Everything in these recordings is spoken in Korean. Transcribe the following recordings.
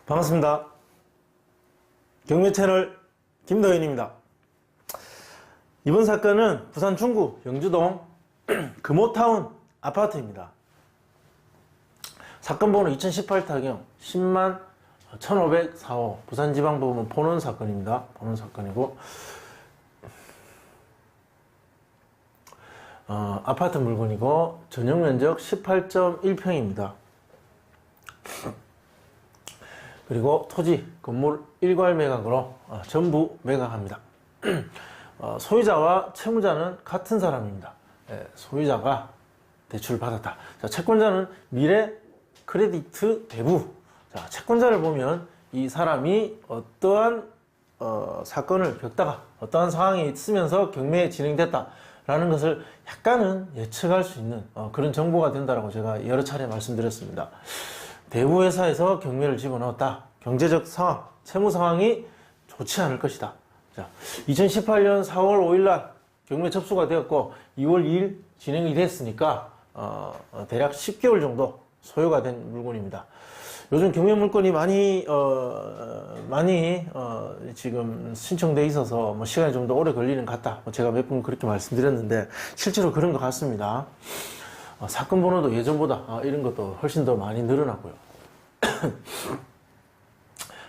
반갑습니다. 경매채널 김도현입니다. 이번 사건은 부산 중구 영주동 금호타운 아파트입니다. 사건 번호 2018 타경 10만 1504호 부산지방법원 본원 사건입니다. 본원 사건이고 아파트 물건이고 전용 면적 18.1평입니다. 그리고 토지, 건물 일괄 매각으로 전부 매각합니다. 소유자와 채무자는 같은 사람입니다. 소유자가 대출을 받았다. 자, 채권자는 미래 크레디트 대부. 자, 채권자를 보면 이 사람이 어떠한 사건을 겪다가 어떠한 상황이 있으면서 경매에 진행됐다 라는 것을 약간은 예측할 수 있는 그런 정보가 된다라고 제가 여러 차례 말씀드렸습니다. 대부회사에서 경매를 집어넣었다. 경제적 상황, 채무 상황이 좋지 않을 것이다. 자, 2018년 4월 5일 날 경매 접수가 되었고 2월 2일 진행이 됐으니까 대략 10개월 정도 소요가 된 물건입니다. 요즘 경매 물건이 많이 지금 신청돼 있어서 뭐 시간이 좀 더 오래 걸리는 것 같다. 제가 몇 번 그렇게 말씀드렸는데 실제로 그런 것 같습니다. 사건 번호도 예전보다 이런 것도 훨씬 더 많이 늘어났고요.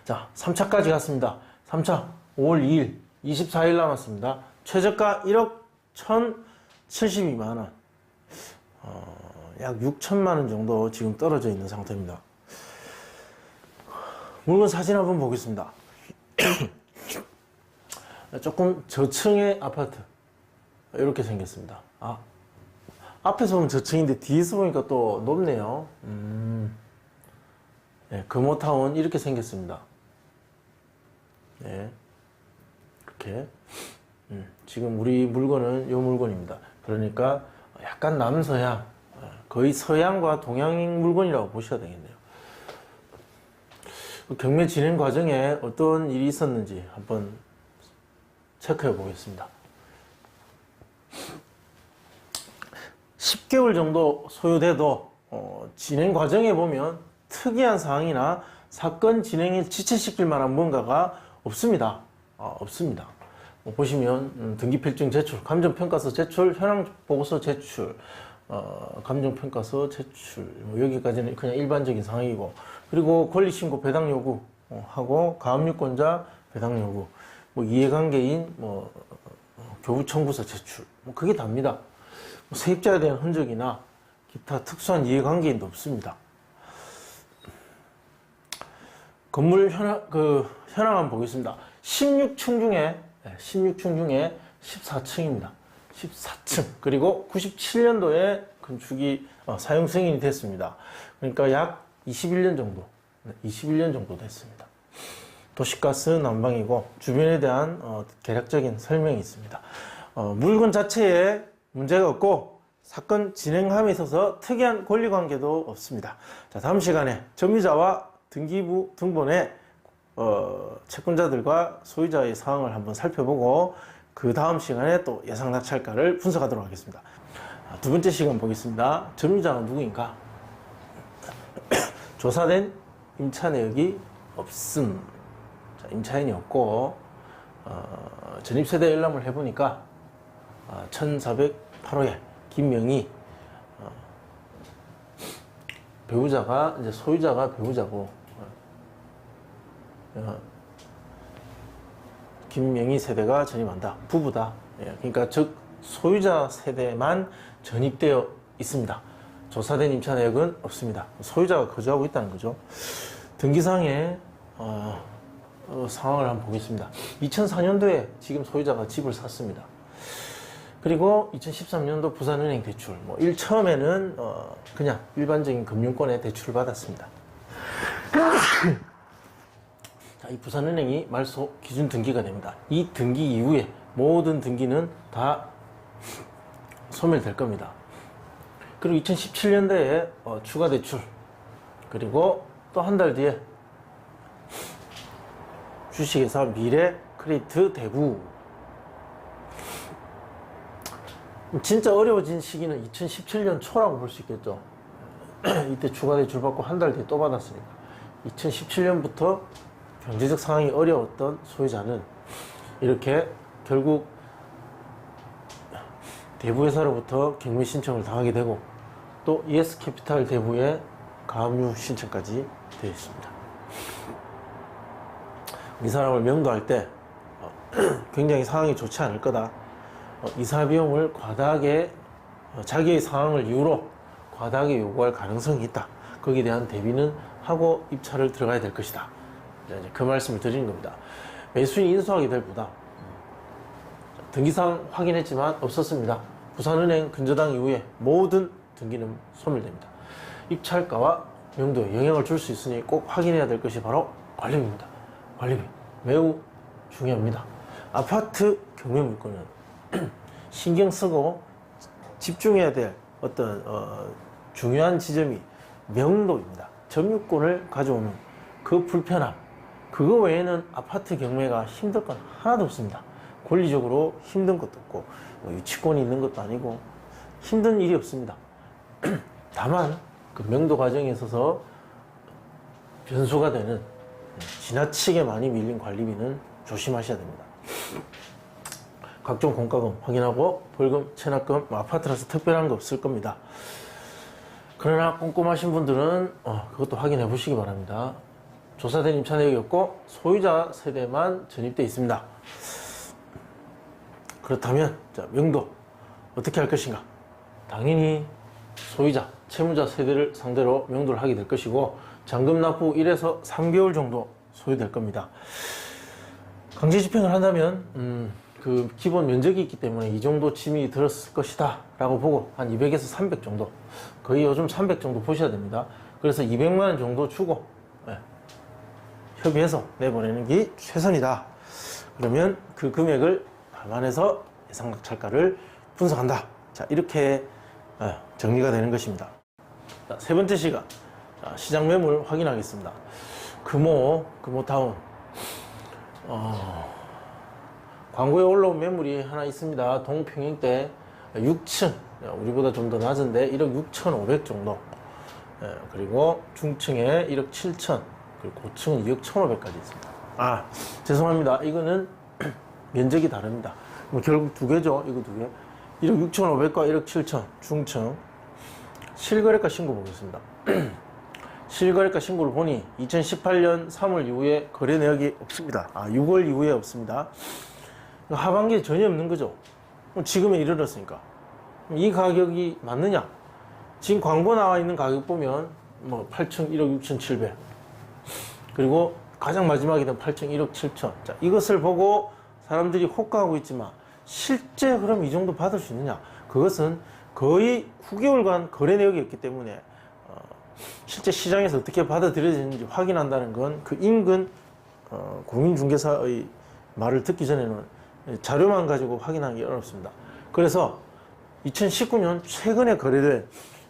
자, 3차까지 갔습니다. 3차 5월 2일 24일 남았습니다. 최저가 1억 1,072만원, 약 6천만원 정도 지금 떨어져 있는 상태입니다. 물건 사진 한번 보겠습니다. 조금 저층의 아파트 이렇게 생겼습니다. 앞에서 보면 저층인데 뒤에서 보니까 또 높네요. 네, 금호타운 이렇게 생겼습니다. 네, 이렇게 지금 우리 물건은 이 물건입니다. 그러니까 약간 남서양, 거의 서양과 동양 물건이라고 보셔야 되겠네요. 경매 진행 과정에 어떤 일이 있었는지 한번 체크해 보겠습니다. 10개월 정도 소요돼도 진행 과정에 보면 특이한 사항이나 사건 진행을 지체시킬 만한 뭔가가 없습니다. 없습니다. 보시면 등기필증 제출, 감정평가서 제출, 현황보고서 제출, 감정평가서 제출, 여기까지는 그냥 일반적인 상황이고, 그리고 권리신고 배당 요구 하고 가압류권자 배당 요구, 이해관계인 교부 청구서 제출, 그게 답니다. 세입자에 대한 흔적이나 기타 특수한 이해관계인도 없습니다. 건물 현황 한번 보겠습니다. 16층 중에 14층입니다. 14층. 그리고 97년도에 건축이 사용 승인이 됐습니다. 그러니까 약 21년 정도 됐습니다. 도시가스 난방이고 주변에 대한 개략적인 설명이 있습니다. 물건 자체에 문제가 없고 사건 진행함에 있어서 특이한 권리관계도 없습니다. 자, 다음 시간에 점유자와 등기부 등본의 채권자들과 소유자의 상황을 한번 살펴보고 그 다음 시간에 또 예상 낙찰가를 분석하도록 하겠습니다. 두 번째 시간 보겠습니다. 점유자가 누구인가? 조사된 임차 내역이 없음. 자, 임차인이 없고 전입세대 열람을 해보니까 1408호에 김명희 배우자가 이제 소유자가 배우자고 김명희 세대가 전입한다. 부부다. 그러니까 즉 소유자 세대만 전입되어 있습니다. 조사된 임차 내역은 없습니다. 소유자가 거주하고 있다는 거죠. 등기상의 상황을 한번 보겠습니다. 2004년도에 지금 소유자가 집을 샀습니다. 그리고 2013년도 부산은행 대출, 처음에는 그냥 일반적인 금융권에 대출을 받았습니다. 자, 이 부산은행이 말소 기준 등기가 됩니다. 이 등기 이후에 모든 등기는 다 소멸될 겁니다. 그리고 2017년도에 추가 대출, 그리고 또 한 달 뒤에 주식회사 미래 크레디트 대부. 진짜 어려워진 시기는 2017년 초라고 볼 수 있겠죠. 이때 추가 대출 받고 한 달 뒤에 또 받았으니까. 2017년부터 경제적 상황이 어려웠던 소유자는 이렇게 결국 대부회사로부터 경매 신청을 당하게 되고 또 ES캐피탈 대부의 가압류 신청까지 되어 있습니다. 이 사람을 명도할 때 굉장히 상황이 좋지 않을 거다. 이사 비용을 과다하게 자기의 상황을 이유로 과다하게 요구할 가능성이 있다. 거기에 대한 대비는 하고 입찰을 들어가야 될 것이다. 이제 그 말씀을 드리는 겁니다. 매수인 인수하게 될 부담. 등기사항 확인했지만 없었습니다. 부산은행 근저당 이후에 모든 등기는 소멸됩니다. 입찰가와 명도에 영향을 줄 수 있으니 꼭 확인해야 될 것이 바로 관리비입니다. 관리비 매우 중요합니다. 아파트 경매 물건은 신경 쓰고 집중해야 될 어떤 중요한 지점이 명도입니다. 점유권을 가져오는 그 불편함, 그거 외에는 아파트 경매가 힘들 건 하나도 없습니다. 권리적으로 힘든 것도 없고 유치권이 있는 것도 아니고 힘든 일이 없습니다. 다만 그 명도 과정에 있어서 변수가 되는 지나치게 많이 밀린 관리비는 조심하셔야 됩니다. 각종 공과금 확인하고 벌금, 체납금, 아파트라서 특별한 거 없을 겁니다. 그러나 꼼꼼하신 분들은 그것도 확인해 보시기 바랍니다. 조사된 임차 내역이 없고 소유자 세대만 전입되어 있습니다. 그렇다면 명도 어떻게 할 것인가? 당연히 소유자, 채무자 세대를 상대로 명도를 하게 될 것이고 잔금 납부 1에서 3개월 정도 소요될 겁니다. 강제 집행을 한다면 그 기본 면적이 있기 때문에 이 정도 짐이 들었을 것이다 라고 보고 한 200에서 300 정도, 거의 요즘 300 정도 보셔야 됩니다. 그래서 200만 원 정도 주고 협의해서 내보내는 게 최선이다. 그러면 그 금액을 감안해서 예상낙찰가를 분석한다. 자, 이렇게 정리가 되는 것입니다. 자, 세 번째 시간, 시장 매물 확인하겠습니다. 금호타운. 광고에 올라온 매물이 하나 있습니다. 동평행대 6층, 우리보다 좀 더 낮은데 1억 6,500 정도. 그리고 중층에 1억 7천, 그리고 고층은 2억 1,500까지 있습니다. 죄송합니다. 이거는 면적이 다릅니다. 결국 두 개죠. 이거 두 개. 1억 6,500과 1억 7천, 중층. 실거래가 신고 보겠습니다. 실거래가 신고를 보니 2018년 3월 이후에 거래 내역이 없습니다. 6월 이후에 없습니다. 하반기에 전혀 없는 거죠. 지금에 이르렀으니까. 이 가격이 맞느냐? 지금 광고 나와 있는 가격 보면 8층 1억 6,700. 그리고 가장 마지막에 는 8층 1억 7천. 자, 이것을 보고 사람들이 호가하고 있지만 실제 그럼 이 정도 받을 수 있느냐? 그것은 거의 9개월간 거래 내역이었기 때문에 실제 시장에서 어떻게 받아들여지는지 확인한다는 건 그 인근 공인중개사의 말을 듣기 전에는 자료만 가지고 확인하기 어렵습니다. 그래서 2019년 최근에 거래된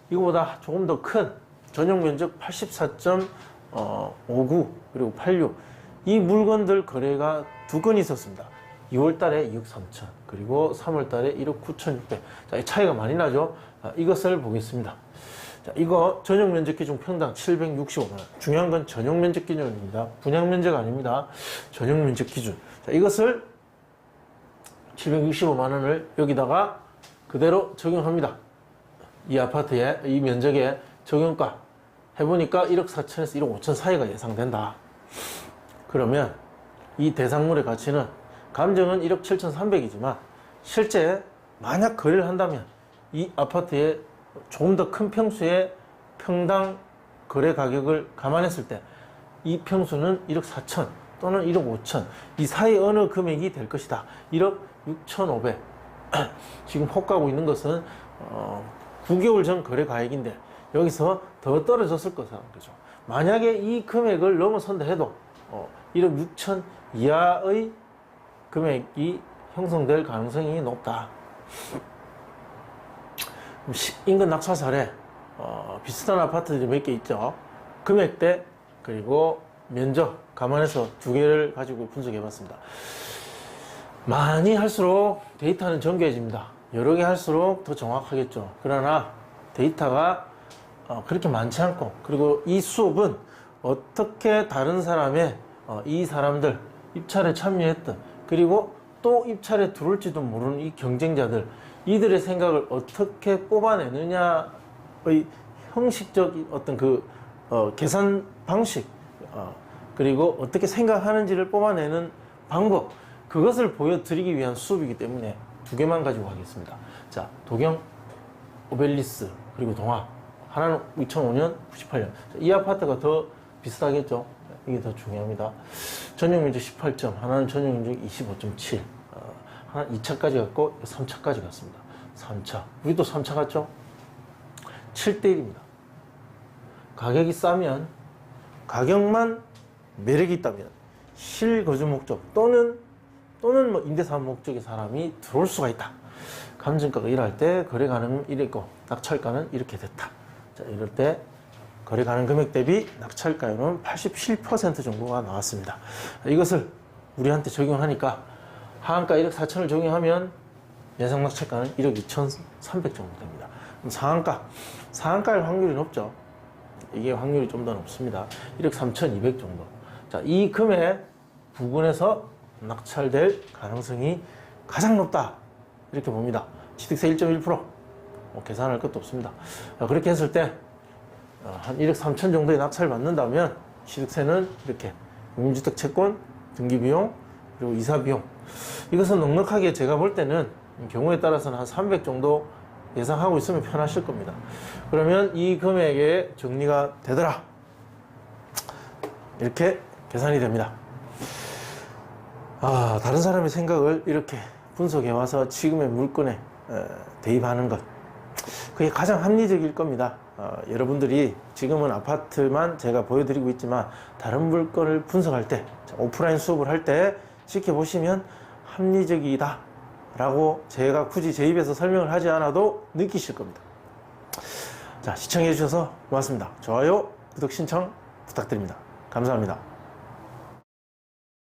이거보다 조금 더 큰 전용 면적 84.59 그리고 86 이 물건들 거래가 두 건 있었습니다. 2월 달에 2억 3천 그리고 3월 달에 1억 9,600. 자, 이 차이가 많이 나죠. 이것을 보겠습니다. 자, 이거 전용 면적 기준 평당 765만 원. 중요한 건 전용 면적 기준입니다. 분양 면적 아닙니다. 전용 면적 기준. 자, 이것을 765만 원을 여기다가 그대로 적용합니다. 이 아파트에, 이 면적에 적용가 해보니까 1억 4천에서 1억 5천 사이가 예상된다. 그러면 이 대상물의 가치는 감정은 1억 7,300이지만 실제 만약 거래를 한다면 이 아파트의 조금 더 큰 평수의 평당 거래 가격을 감안했을 때 이 평수는 1억 4천 또는 1억 5천 이 사이 어느 금액이 될 것이다. 1억 6,500. 지금 호가하고 있는 것은 9개월 전 거래 가액인데 여기서 더 떨어졌을 거라는 거죠. 만약에 이 금액을 넘어선다 해도 1억 6천 이하의 금액이 형성될 가능성이 높다. 인근 낙찰 사례 비슷한 아파트들이 몇 개 있죠. 금액대 그리고 면적 감안해서 두 개를 가지고 분석해 봤습니다. 많이 할수록 데이터는 정교해집니다. 여러 개 할수록 더 정확하겠죠. 그러나 데이터가 그렇게 많지 않고 그리고 이 수업은 어떻게 다른 사람의 이 사람들 입찰에 참여했던, 그리고 또 입찰에 들어올지도 모르는 이 경쟁자들, 이들의 생각을 어떻게 뽑아내느냐의 형식적인 어떤 그 계산 방식, 그리고 어떻게 생각하는지를 뽑아내는 방법, 그것을 보여드리기 위한 수업이기 때문에 두 개만 가지고 가겠습니다. 자, 도경, 오벨리스, 그리고 동아. 하나는 2005년, 98년. 이 아파트가 더 비슷하겠죠? 이게 더 중요합니다. 전용 면적 18점, 하나는 전용 면적 25.7. 하나 2차까지 갔고 3차까지 갔습니다. 3차. 우리도 3차 갔죠? 7대1입니다. 가격이 싸면, 가격만 매력이 있다면 실거주 목적 또는 뭐 임대사업 목적의 사람이 들어올 수가 있다. 감정가가 이럴 때 거래 가능은 이랬고 낙찰가는 이렇게 됐다. 자, 이럴 때 거래 가능 금액 대비 낙찰가율은 87% 정도가 나왔습니다. 이것을 우리한테 적용하니까 하한가 1억 4천을 적용하면 예상 낙찰가는 1억 2,300 정도 됩니다. 그럼 상한가일 확률이 높죠. 이게 확률이 좀 더 높습니다. 1억 3,200 정도. 자, 이 금액 부근에서 낙찰될 가능성이 가장 높다. 이렇게 봅니다. 취득세 1.1%. 계산할 것도 없습니다. 그렇게 했을 때, 한 1억 3천 정도의 낙찰을 받는다면, 취득세는 이렇게, 공유주택 채권, 등기비용, 그리고 이사비용. 이것은 넉넉하게 제가 볼 때는 경우에 따라서는 한 300 정도 예상하고 있으면 편하실 겁니다. 그러면 이 금액에 정리가 되더라. 이렇게 계산이 됩니다. 다른 사람의 생각을 이렇게 분석해 와서 지금의 물건에 대입하는 것, 그게 가장 합리적일 겁니다. 여러분들이 지금은 아파트만 제가 보여드리고 있지만 다른 물건을 분석할 때, 오프라인 수업을 할 때 지켜보시면 합리적이다 라고 제가 굳이 제 입에서 설명을 하지 않아도 느끼실 겁니다. 자, 시청해 주셔서 고맙습니다. 좋아요, 구독 신청 부탁드립니다. 감사합니다.